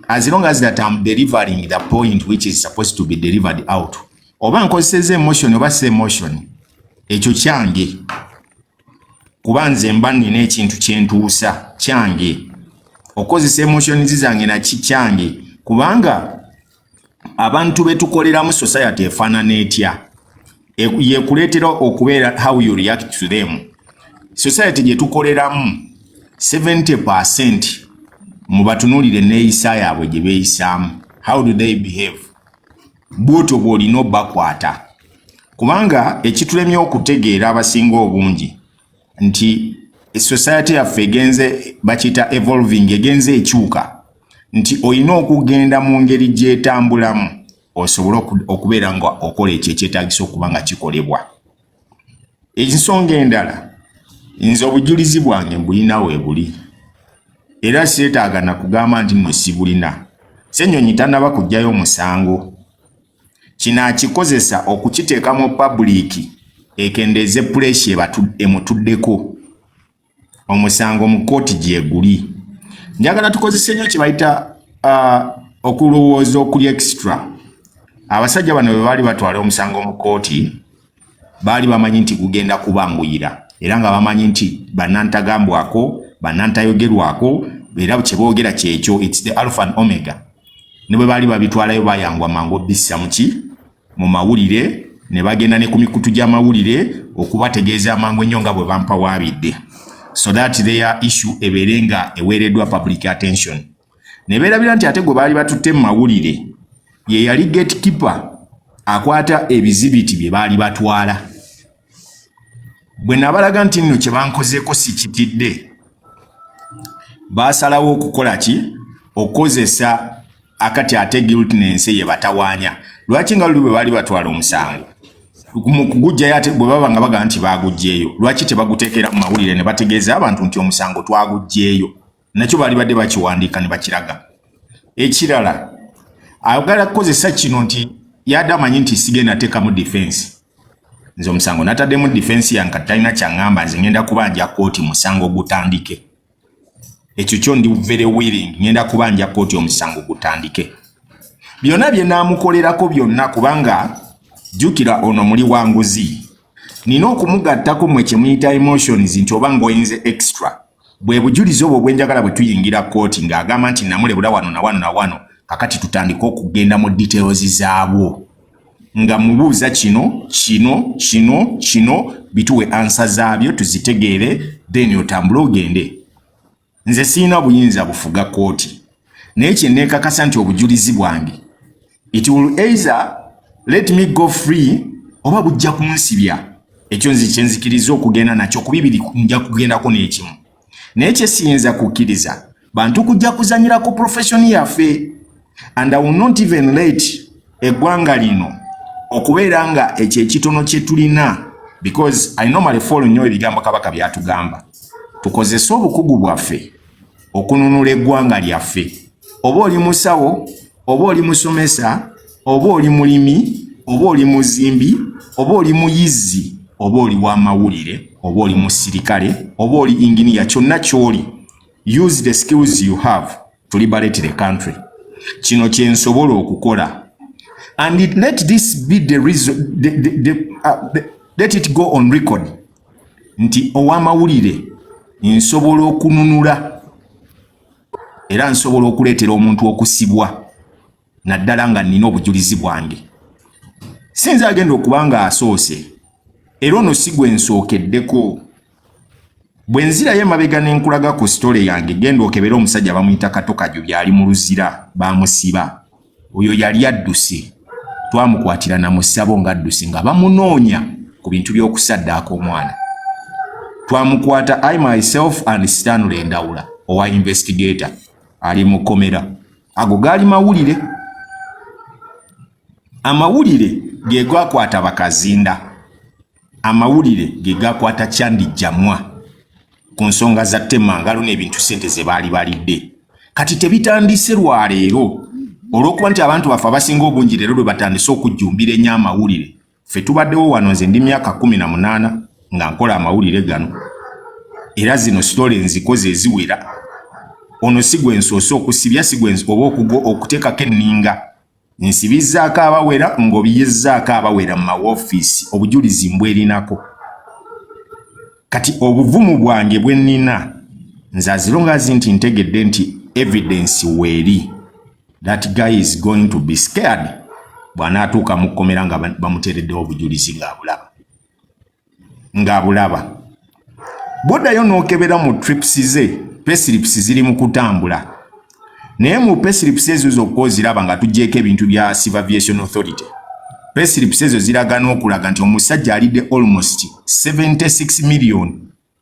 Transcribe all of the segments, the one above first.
as long as that I'm delivering the point which is supposed to be delivered out. Oba nkozeseza emotion oba se emotion ekyo kyange kuba nze mba nina ekintu kyentuusa kyange okozesa emotion zange naki kyange kubanga abantu betukoleramu society efaanana etya yekuleetera okubeera how you react to them. Society gye tukoleramu 70% mu batunuulire neeyisa yaabwe gye beeyisaamu. How do they behave? Bwotyo bw'olina obbakwata kubanga ekitulemye okutegeera abasinga obungi nti society yaffe egenze bakiyita evolving egenze ekyuka nti olina okugenda mu ngeri gyetambulamu osobole okubeera nga okola ekyo ekyetaagisa okuba nga kikolebwa. Ensonga endala nze obujulizi bwange mbulina weebuli era seetaaga na kugamba nti nno sibulina. Ssenyonyi tannaba kuggyayo musango kino akikozesa okukiteeka mu public ekendeeze pressure emutuddeko omusango mu kooti gyeguli. Njagala tukozese nnyo kye bayita okulowooza okuli extra. Abasajja bano bwe baali batwala omusango mu kooti baali bamanyi nti gugenda kubanguyira era nga bamanyi nti bannantagambwako bannantayogerwako era kye boogera kyekyo it's the alpha and omega. Ne bwe baali babitwalayo bayangwa mangu obbissa mu mawulire ne bagenda ne ku mikutu gy'amawulire okubategeeza amangu ennyo nga bwe bampawaabidde so that their issue ebeere nga eweereddwa public attention. Ne beerabira nti ate gwe baali batutte mu mawulire ye yali gatekeeper akwata ebizibiti bye baali batwala. Bwe nabalaga nti nno kye bankozeeko si kitidde baasalawo okukola ki okozesa akati ate guiltiness ye batawaanya. Lwaki nga luli bwe baali batwala omusango mu kugujjayo ate bwe baba nga baga nti baagujjeeyo lwaki tebaguteekera mu mawulire ne bategeeza abantu nti omusango twagujjeeyo nakyo baali badde bakiwandiika ne bakiraga. Ekirala ayagala kukozesa kino nti yadde amanyi nti sigenda teeka mu defense. Nze omusango natadde mu defense yange talina kyaŋŋamba nze ngenda kubanja kooti musango gutandike. Ekyo kyo ndi very willing ngenda kubanja kooti omusango gutandike. Byonna bye naamukolerako byonna kubanga jjukira ono muli wanguzi. Nina okumugattako mmwe kye muyita emotions nti oba ng'oyinze extra. Bwe bujulizi obwo bwenjagala bwe tuyingira kooti ng'agamba nti namulebula wano na wano na wano kakati tutandika okugenda mu details zaabwo. Nga mubuuza kino bituwe answer zaabyo tuzitegeere then otambule ogende. Nze siina buyinza bufuga kooti. Naye kye neekakasa nti obujulizi bwange it will either let me go free oba bujja kunsibya. Ekyo nze kye nzikiriza okugenda nakyo ku bibiri nja kugendako n'ekimu. Naye kye siyinza kukkiriza bantu kujja kuzanyira ku profession yaffe and I will not even let eggwanga lino okubeera nga ekyo ekitono kye tulina because I normally follow nnyo ebigambo Kabaka byatugamba. Tukozese obukugu bwaffe okununula eggwanga lyaffe. Oba oli musawo, oba oli musomesa, oba oli mulimi, oba oli muzimbi, oba oli muyizzi, oba oli w'amawulire, oba oli musirikale, oba oli engineer, kyonna ky'oli. Use the skills you have to liberate the country. Kino kye nsobola okukola. And let this be the reason, let it go on record. Nti ow'amawulire nsobola okununula era nsobola okuleetera omuntu okusibwa naddala nga nina obujulizi bwange. Sinza agenda okuba nga asoose era ono si gwe nsookeddeko. Bwe nzirayo emabega n'enkulaga ku sitole yange genda okebera omusajja bamuyita Katokajo byali mu luzira bamusiba. Oyo yali adduse twamukwatira na musabo nga adduse nga bamunoonya ku bintu by'okusaddaaka omwana. Twamukwata I myself and Stanley Ndawula owa investigator ali mu komera. Ago gaali mawulire. Amawulire ge gakwata bakazinda. Amawulire ge gakwata Kyandi Jamwa ku nsonga za Temangalo n'ebintu sente ze baali balidde. Kati tebitandise lwaleero olw'okuba nti abantu bafe abasinga obungi leero lwe batandise okujjumbira ennyo amawulire. Ffe tubaddewo wano nze ndi myaka 18 nga nkola amawulire gano era zino story nzikoze eziwera ono sigwe nsooso okusibya sigwe oba okuteekako enninga nsibizaako abawera ng'obiyezzaako abawera mu mawofiisi obujulizi mbwerinako kati obuvumu bwange bwe nnina nze azilongazi nti ntegedde nti evidence weeri that guy is going to be scared bw'anaatuuka mu kkomera nga bamuteereddewo obujulizi ng'abulaba bw'oddayo n'okebera mu trips ze payslips ziri mu kutambula naye mu payslips ezo zokka oziraba nga tuggyeko ebintu bya Civil Aviation Authority payslips ezo ziraga n'okulaga nti omusajja alidde almost 76 million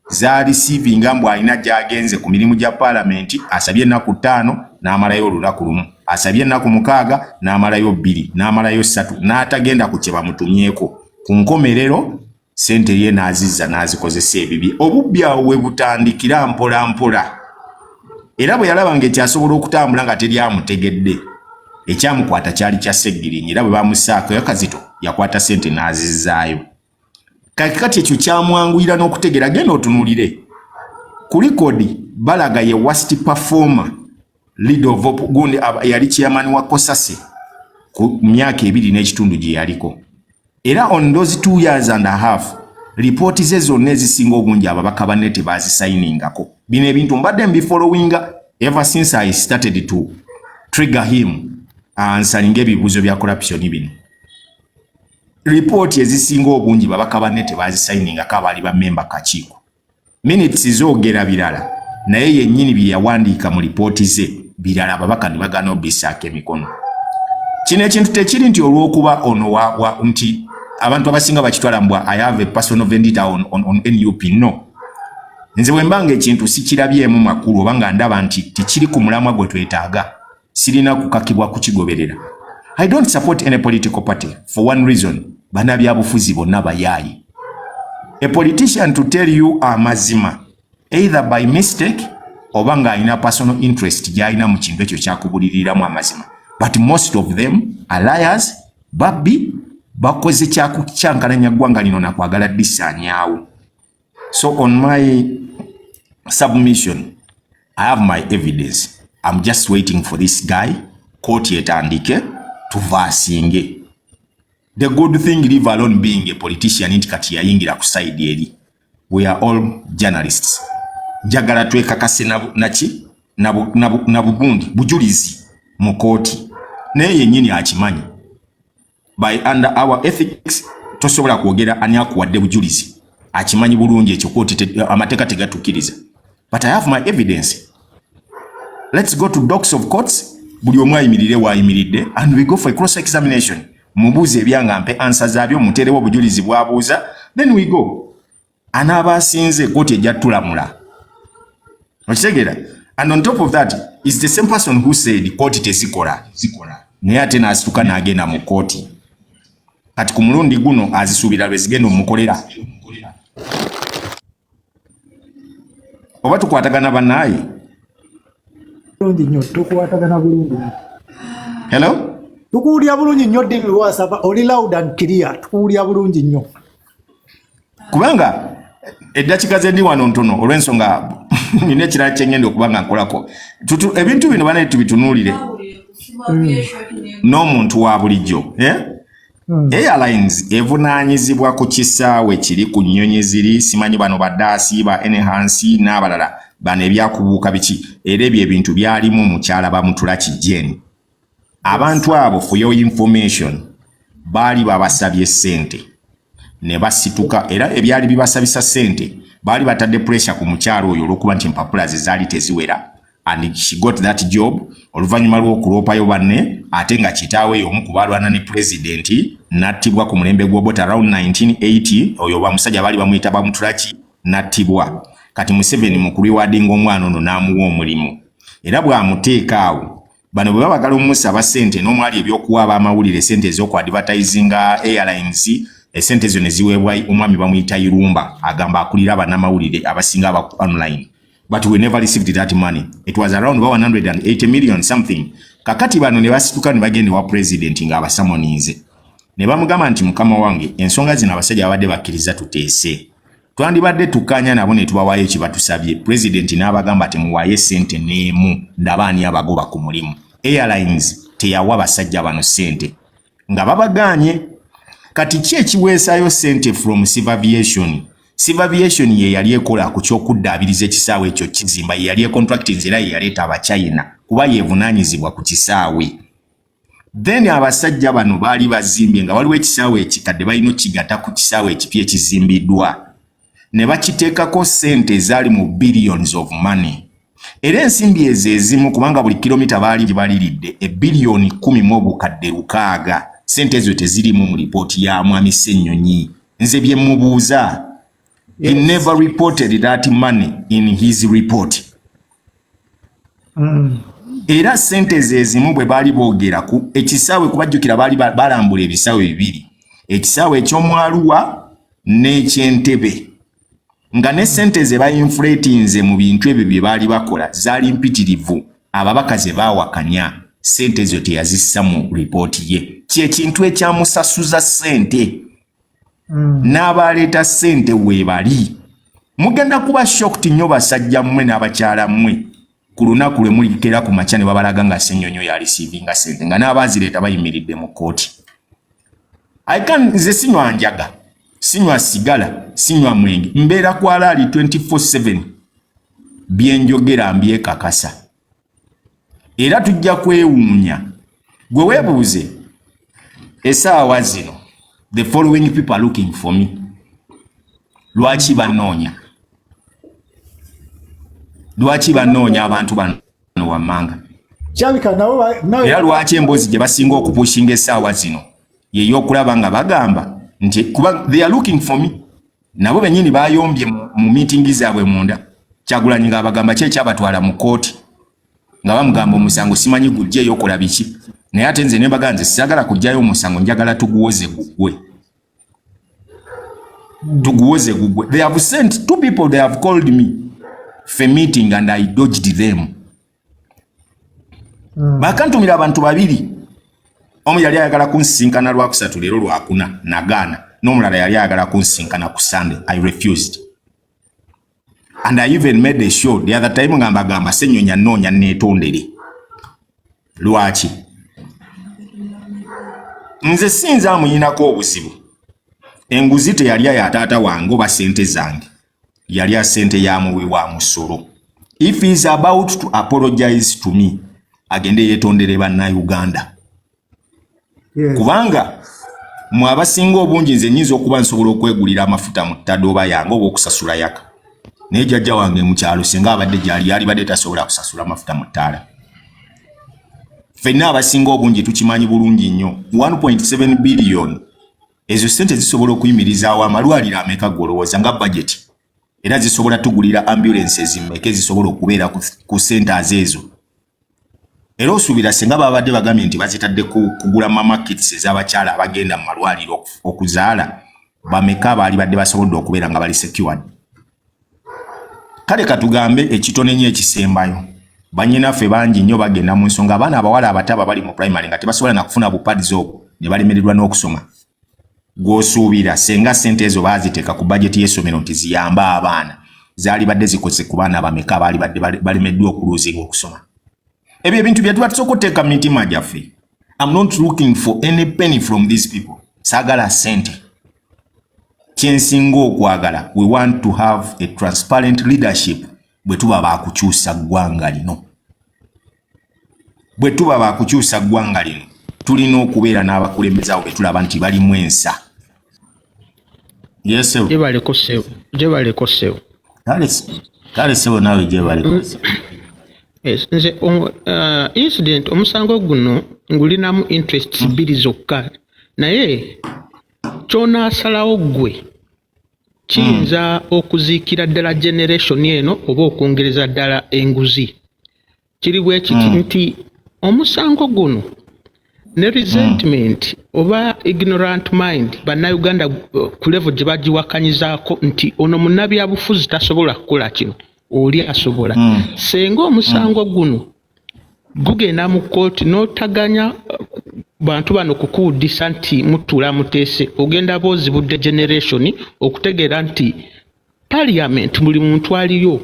z'arisiivinga mbu alina gy'agenze ku mirimu gya paalamenti asabye ennaku 5 n'amalayo olunaku lumu asabye ennaku 6 n'amalayo 2 n'amalayo 3 n'atagenda ku kye bamutumyeko ku nkomerero sente ye n'azizza n'azikozesa ebibi obubbi awo we butandikira mpola mpola era bwe yalaba ng'ekyasobola okutambula nga teri amutegedde ekyamukwata kyali kya Ssegirinnya era bwe bamusaako Kazito yakwata sente n'azizzaayo kati ekyo kyamwanguyira n'okutegera genda otunuulire ku likodi balaga ye worst performer leader of gundi yali chairman wa Kosase ku myaka 2 n'ekitundu gye yaliko era on those 2 years and a half report ze zonna ezisinga obungi ababaka banne tebazisayiningako bino ebintu mbadde mbifollowinga ever since I started to trigger him ansalinga ebibuuzo bya corruption bino report ezisinga obungi babaka banne tebazisayiningako abali ba member kakiiko minutes zoogera birala naye yennyini bye yawandiika mu report ze birala ababaka ne bagana obisaako emikono kino ekintu tekiri nti olw'okuba ono nti abantu abasinga bakitwala mbwa I have a personal vendetta on NUP no nze bwe mbanga ekintu sikirabyemu makulu oba nga ndaba nti tekiri ku mulamwa gwe twetaaga sirina kukakibwa kukigoberera I don't support any political party for one reason bannabyabufuzi bonna bayaayi a politician to tell you amazima either by mistake oba nga alina personal interest gy'alina mu kintu ekyo kyakubuliriramu amazima but most of them are liars babbi bakoze kyakukyankalanya ggwanga lino nakwagala ddisaanyaawo so on my submission I have my evidence I'm just waiting for this guy court etandike tuvasinge the good thing leave alone being a politician nti kati yayingira ku side eri we are all journalists njagala twekakase na bugundi bujulizi mu kooti naye yennyini akimanyi by under our ethics tosobola kwogera ani akuwadde bujulizi akimanyi bulungi ekyo kooti amateeka tegatukiriza but I have my evidence let's go to docs of courts buli omu ayimirire waayimiridde and we go for a cross examination mubuuze ebyanga mpe answer zaabyo muteerewo obujulizi bwabuuza then we go anaaba asinze kooti ejja tulamula okitegeera and on top of that is the same person who said kooti tezikola naye ate n'asituka n'agenda mu kooti kati ku mulundi guno azisuubira lwe zigenda omukolera oba tukwatagana bannaayi bulungi nnyo tukwatagana bulungi hello tukuwulira bulungi nnyo David Wasaba oli loud and clear tukuwulira bulungi nnyo kubanga eddakiika ze ndi wano ntono olw'ensonga nina ekirala kye ngenda okubanga nkolako ebintu bino banaye tubitunuulire n'omuntu wa bulijjo Airlines evunaanyizibwa ku kisaawe kiri ku nnyonyi ziri simanyi bano baddaasi ba Enhance n'abalala bano ebyakubuuka biki era ebyo ebintu byalimu mukyala bamutula kijjeni abantu abo for your information baali babasabye ssente ne basituka era ebyali bibasabisa ssente baali batadde pressure ku mukyalo oyo olw'okuba nti empapula ze zaali teziwera and she got that job oluvannyuma lw'okuloopayo banne ate nga kitaawe y'omu ku balwana ne pulezidenti n'attibwa ku mulembe gw'obota around 1980 oyo bamusajja baali bamuyita bamutulaki n'attibwa kati Museveni mu kuliwaadinga omwana ono n'amuwa omulimu era bw'amuteeka awo bano bwe babagala omusaba ssente n'omwali ebyokuwa ab'amawulire ssente ez'okwadvertisinga Airlines essente zo ne ziweebwa omwami bamuyita Irumba agamba akulira bannamawulire abasinga aba online but we never received that money. It was around 180 million something. Kakati bano ne basituka ne bagenda wa president nga abasamoninze. Ne bamugamba nti mukama wange ensonga zino abasajja abadde bakkiriza tuteese. twandibadde tukanya nabo ne tubawayo ekibatusabye. President n'abagamba temuwaye ssente n'emu ndabaani abagoba ku mulimu. Airlines teyawa basajja bano ssente nga babaganye. Kati ki ekiweesayo ssente from Civil Aviation? Civil Aviation ye yali ekola ku ky'okuddaabiriza ekisaawe ekyo kizimba, ye yali contracting era ye yaleeta Abachina kuba yeevunaanyizibwa ku kisaawe. Then abasajja bano baali bazimbye nga waliwo ekisaawe ekikadde balina okkigatta ku kisaawe ekipya ekizimbiddwa, ne bakiteekako ssente ezaali mu billions of money. Era ensimbi ezo ezimu kubanga buli kilomita baali gye baliridde ebbiliyoni 10.6. Ssente ezo tezirimu mu lipooti ya Mwami Ssennyonyi. Nze bye mubuuza. He never reported that money in his report. Era ssente ezimu bwe baali boogera ku ekisaawe kubajjukira baali balambula ebisaawe bibiri. Ekisaawe eky'Omwaluwa n'eky'Entebbe. Nga ne ssente ze bayinflatinze mu bintu ebyo bye baali bakola zaali mpitirivu. Ababaka ze baawakanya ssente ezo teyazissa mu ripooti ye. Kyekintu ekyamusasuza ssente. N'abaleeta ssente weebali. Mugenda kuba shocked nnyo basajja mmwe n'abakyala mmwe ku lunaku lwe mulikera ku makya ne babalaga nga Ssennyonyi ya receiving ssente nga n'abaazireeta bayimiridde mu kkooti. Nze sinywa njaga, sinywa sigala, sinywa mwenge, mbeera ku alaali 24/7 byenjogera mbyekakasa. Era tujja kwewuunya. Gwe weebuuze essaawa zino the following people are looking for me. Lwaki banoonya? Lwaki banoonya abantu bano wammanga? Era lwaki emboozi gye basinga okupushinga essaawa zino yeey'okulaba nga bagamba nti kuba they are looking for me. Nabo bennyini bayombye mu meeting zaabwe munda. Kyagulanyi nga bagamba ki ekyabatwala mu kooti nga bamugamba omusango simanyi gujjeeyo okola biki. Naye ate nze ne bagamba nze siyagala kujjayo omusango, njagala tuguwoze gugwe. Tuguwoze gugwe. They have sent 2 people, they have called me for a meeting and I dodged them. Bakantumira abantu babiri. Omu yali ayagala kunsinkana Lwakusatu leero Lwakuna nagaana. N'omulala yali ayagala kunsinkana ku Sunday. I refused. And I even made a show the other time ngamba Ssennyonyi annoonya neetondere. Lwaki? Nze sinza amuyinako obuzibu. Enguzi teyali ya taata wange oba ssente zange. Yali ya ssente ya muwi wa musolo. If he is about to apologize to me, agende yeetondere bannayuganda. Kubanga mu abasinga obungi nze nnyinza okuba nsobola okwegulira amafuta mu ttadooba yange oba okusasula yaka. Naye jjajja wange mu kyalo singa abadde gyali yalibadde tasobola kusasula amafuta mu ttaala. Ffenna abasinga obungi tukimanyi bulungi nnyo. 1.7 billion ezo ssente zisobola okuyimirizaawo amalwaliro ameka golowooza nga budget. Era zisobola tugulira ambulances mmeka zisobola okubeera ku centers ezo. Era osuubira singa babadde bagambye nti bazitadde kugula mama kits ez'abakyala abagenda mu malwaliro okuzaala, bameka baali badde basobodde okubeera nga bali secured. Kale katugambe ekitone nnyo ekisembayo. Bannyinaffe bangi nnyo bagenda mu nsonga abaana abawala abataba bali mu primary nga tebasobola na kufuna bupads obwo ne balemererwa n'okusoma. Gw'osuubira senga ssente ezo baaziteeka ku budget y'essomero nti ziyamba abaana, zaali badde zikoze ku baana bameka abaali badde balemeddwa okuluuzinga okusoma. Ebyo ebintu bye tuba tusooka okuteeka mu mitima gyaffe. I'm not looking for any penny from these people. Saagala ssente. Kyensinga okwagala, we want to have a transparent leadership bwe tuba baakukyusa ggwanga lino. Bwe tuba baakukyusa ggwanga lino, tulina okubeera n'abakulembeze abo be tulaba nti balimu ensa. Yes, sir. Jebaleko sewo. Kale sewo nawe jebaleko. Yes, nze incident omusango guno ngulinamu interests bbiri zokka. Naye ky'onaasalawo ggwe kiyinza okuziikira ddala generation eno oba okwongereza ddala enguzi. Kiri bwe kiti nti omusango guno ne resentment oba ignorant mind bannayuganda ku level gye bagiwakanyizaako nti ono munnabyabufuzi tasobola kukola kino, oli asobola. Senga omusango guno gugenda mu kkooti n'otaganya bantu bano kukuwuddisa nti mutuula muteese, ogenda boozibudde generation okutegeera nti Parliament buli muntu aliyo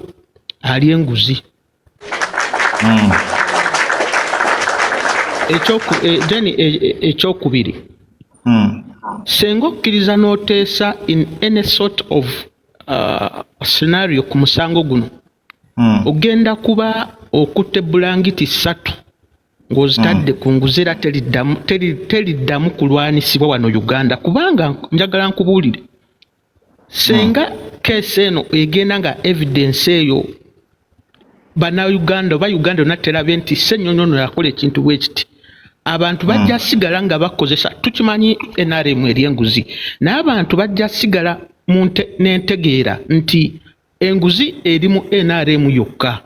ali enguzi. Ekyokubiri. Senga okkiriza n'oteesa in any sort of scenario ku musango guno. Ogenda kuba okutte bulangiti 3 ng'ozitadde ku nguzi era teriddamu kulwanisibwa wano Uganda kubanga njagala nkubuulire. Senga keesi eno egenda nga evidence eyo Uganda naterabye nti Ssenyonyi ono yakola ekintu bwe kiti. Abantu bajja sigala nga bakozesa tukimanyi NRM eri enguzi. Naye abantu bajja sigala n'entegeera nti enguzi eri mu NRM yokka.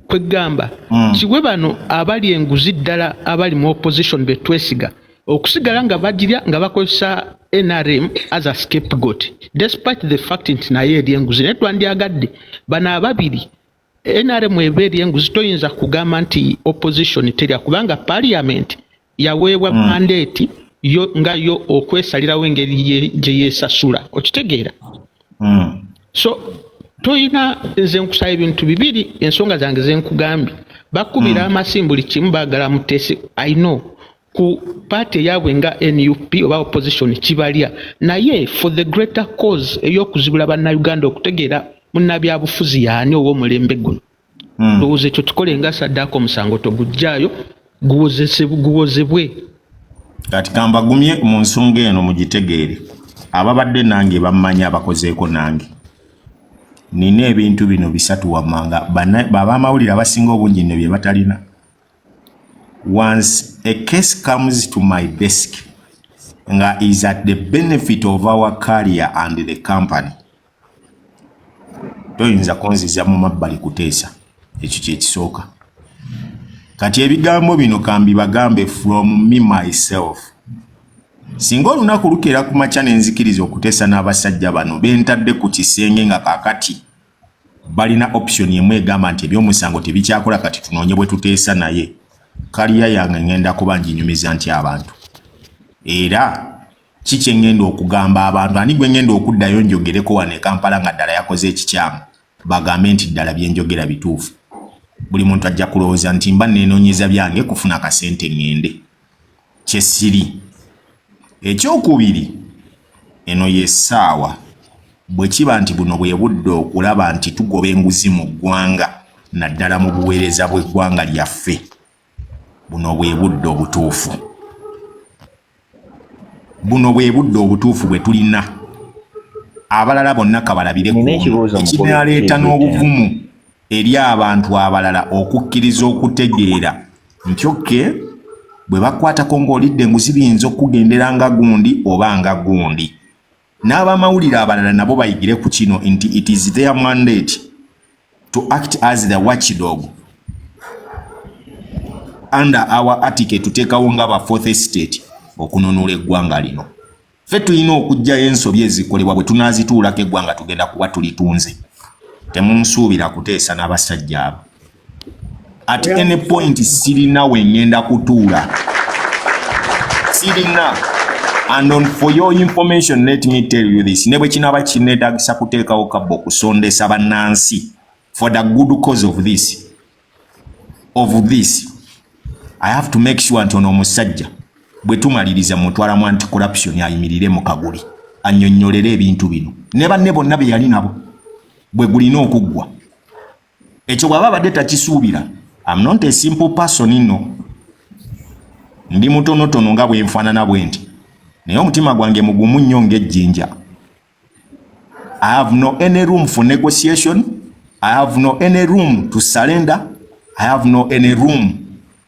Kwegamba kiwe bano abali enguzi ddala abali mu opposition betwesiga okusigala nga bajirya nga bakozesa NRM as a scapegoat despite the fact nti naye eri enguzi naye twandyagadde bano ababiri NRM eba eri enguzi toyinza kugamba nti opposition terya kubanga parliament yaweebwa mandate nga yo okwesalirawo engeri gye yeesasula okitegeera. So toyina nze nkusaba ebintu bibiri ensonga zange zenkugambye bakubira amasimbuli kimu baagala muteese I know ku party yaabwe nga NUP oba opposition kibalya naye for the greater cause ey'okuzibula bannayuganda okutegeera munnabyabufuzi yaani ow'omulembe guno. Ndowooza ekyo tukole nga saddaako omusango togujjaayo guwozebwe. Kati kambagumye mu nsonga eno mugitegeere ababadde nange bammanya abakozeeko nange. Nina ebintu bino bisatu wammanga b'abamawulire abasinga obungi ne bye batalina. Once a case comes to my desk nga is at the benefit of our career and the company, toyinza kunziza mu mabbali kuteesa. Ekyo kyekisooka. Kati ebigambo bino kambi bagambe from me myself. Singa olunaku lukeera ku makya ne nzikiriza okuteesa n'abasajja bano bentadde ku kisenge nga kaakati balina option emu egamba nti ebyomusango tebikyakola kati tunoonye bwe tuteesa naye kaliya yange ngenda kuba njinyumiza nti abantu. Era kiki ngenda okugamba abantu ani gwe ngenda okuddayo njogereko wano e Kampala nga ddala yakoze ekikyamu bagambe nti ddala byenjogera bituufu. Buli muntu ajja kulowooza nti mba neenoonyeza byange kufuna akasente ngende. Kyesiri. Ekyokubiri eno yessaawa bwe kiba nti buno bwe budde okulaba nti tugoba enguzi mu ggwanga naddala mu buweereza bw'eggwanga lyaffe. Buno bwe budde obutuufu. Buno bwe budde obutuufu bwe tulina. Abalala bonna kabalabire ekinaleeta n'obuvumu eri abantu abalala okukkiriza okutegeera nti okke bwe bakwatako ng'olidde enguzi biyinza okugendera nga gundi oba nga gundi. N'abamawulire abalala nabo bayigire ku kino nti it is their mandate to act as the watchdog under our article tuteekawo nga ba fourth estate okununula eggwanga lino. Ffe tulina okugjayo ensobi ezikolebwa bwe tunaazituulako eggwanga tugenda kuba tulitunze. Temunsuubira kuteesa n'abasajja abo. At any point sirina we ngenda kutuula. Sirina. And for your information, let me tell you this. Ne bwe kinaaba kineetaagisa kuteekawo kabbo okusondesa bannansi for the good cause of this. I have to make sure nti ono omusajja bwe tumaliriza mutwalamu anti-corruption ayimirire mu kaguli annyonnyolere ebintu bino. Ne banne bonna be yali nabo bwe gulina okuggwa. Ekyo bw'aba abadde takisuubira. I'm not a simple person ino. Ndi mutonotono nga bwe nfaanana bwe nti. Naye omutima gwange mugumu nnyo ng'ejjinja. I have no any room for negotiation. I have no any room to surrender. I have no any room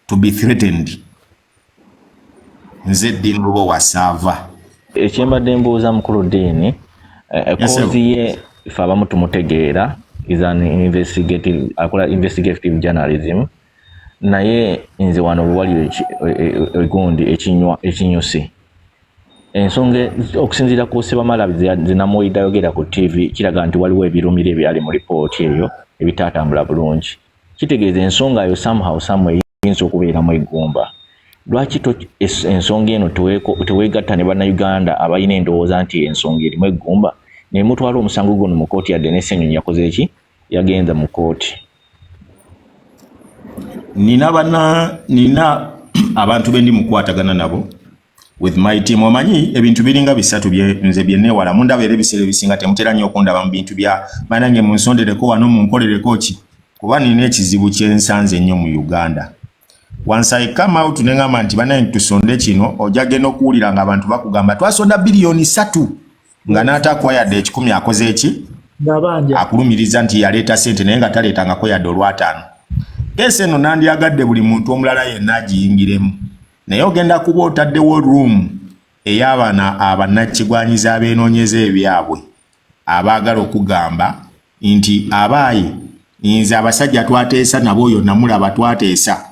to be threatened. Nze Dean Lubo Wasaava. Ekyembadde mbuuza mukulu Dean, kozi ye ife abamu tumutegeera is an investigative journalism. Naye nze wano wali egundi ekinyusi. Ensonga okusinziira ku Sebamala zinamuwidde ayogera ku TV kiraga nti waliwo ebirumire ebyali mu lipooti eyo ebitaatambula bulungi. Kitegeeza ensonga yo somehow somewhere eyinza okubeeramu eggumba. Lwaki ensonga eno teweegatta ne bannayuganda abalina endowooza nti ensonga erimu eggumba ne mutwala omusango guno mu kooti yadde ne Ssenyonyi yakoze eki yagenza mu kooti. nina abantu bendi mukwatagana nabo with my team. Omanyi ebintu biringa bisatu nze byenewala mundaba era ebiseera ebisinga temutera nnyo okundaba mu bintu bya manange munsondereko wano munkolereko ki kuba nina ekizibu kyensanze ennyo mu Uganda. Once I come out nengamba nti banange tusonde kino ojja genda okuwulira nga abantu bakugamba twasonda bilioni 3 nga n'atakuwa yadde ekikumi akoze eki akulumiriza nti yaleeta sente naye nga taleetangako yadde olwataano. Kese eno nandyagadde buli muntu omulala yenna agiyingiremu naye ogenda kuba otaddewo room ey'abaana abannakigwanyiza abeenoonyeza ebyabwe abaagala okugamba nti abaayi nze abasajja twateesa nabo oyo namulaba twateesa.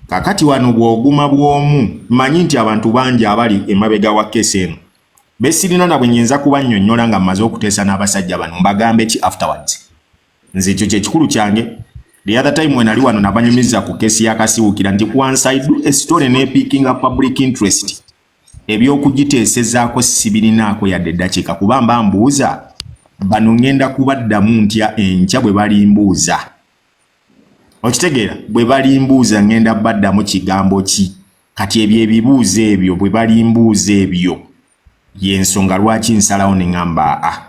Kakati wano bw'oguma bw'omu manyi nti abantu bangi abali emabega wa kese eno besirina nabwe nnyinza kuba nnyonnyola nga mmaze okuteesa n'abasajja bano mbagambe ki afterwards. Nze ekyo kyekikulu kyange. The other time when ali wano nabanyumiza ku kesi ya Kasiwukira nti once I do a story ne picking up public interest ebyokugiteesezaako sibirinaako yadde eddakiika kuba mba mbuuza bano ngenda kubaddamu ntya enkya bwe balimbuuza. Okitegeera bwe balimbuuza ngenda baddamu kigambo ki kati ebyo ebibuuzo ebyo bwe balimbuuza ebyo yensonga lwaki nsalawo ne ngamba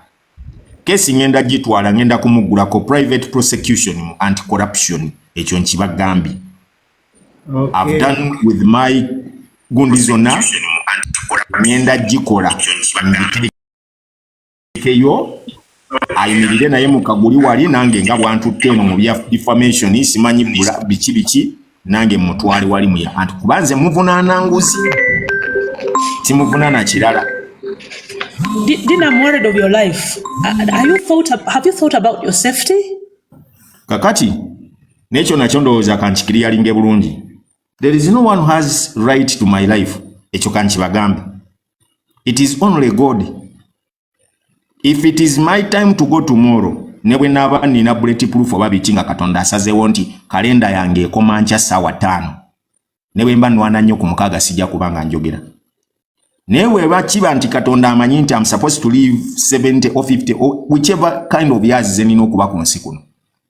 kesi ngenda gitwala ngenda kumuggulako private prosecution mu anti-corruption ekyo nkibagambi. I've done with my gundi zonna ngenda gikola ngitekeyo ayimirire naye mukaguli wali nange nga bwantutte eno mu bya defamation simanyi biki nange mutwale wali mu ya anti kubanze muvunaana nguzi timuvunaana kirala. Dina, I'm worried of your life. Have you thought about your safety? Kakati nekyo nakyo ndowooza kankikiriyalinge bulungi. There is no one who has right to my life. Ekyo kankibagambe. It is only God. If it is my time to go tomorrow, ne bwe naaba nina bulletproof oba biki nga Katonda asazeewo nti kalenda yange ekoma nkya ssaawa 5 ne bwe mba nnwana nnyo ku mukaaga sijja kubanga njogera. Newe bakiba nti Katonda amanyi nti I'm supposed to live 70 or 50 or whichever kind of years zenina okuba ku nsi kuno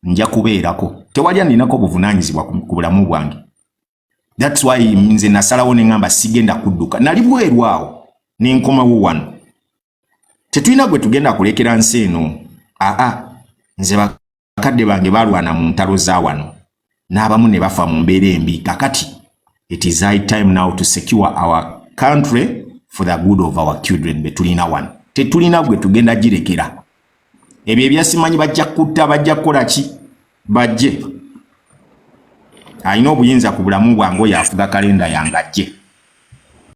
nja kubeerako tewali aninako buvunaanyizibwa ku bulamu bwange. That's why nze nasalawo ne ngamba sigenda kudduka nali bweru awo nenkomawo wano tetulina gwe tugenda kulekera nsi eno. Nze bakadde bange balwana mu ntalo za wano n'abamu ne bafa mu mbeera embi. Kakati it is high time now to secure our country for the good of our children. Betulina wano tetulina gwe tugenda girekera. Ebyo ebyasimanyi bajja kutta bajja kukola ki bajje alina obuyinza ku bulamu bwange oyo afuga kalenda yange ajje.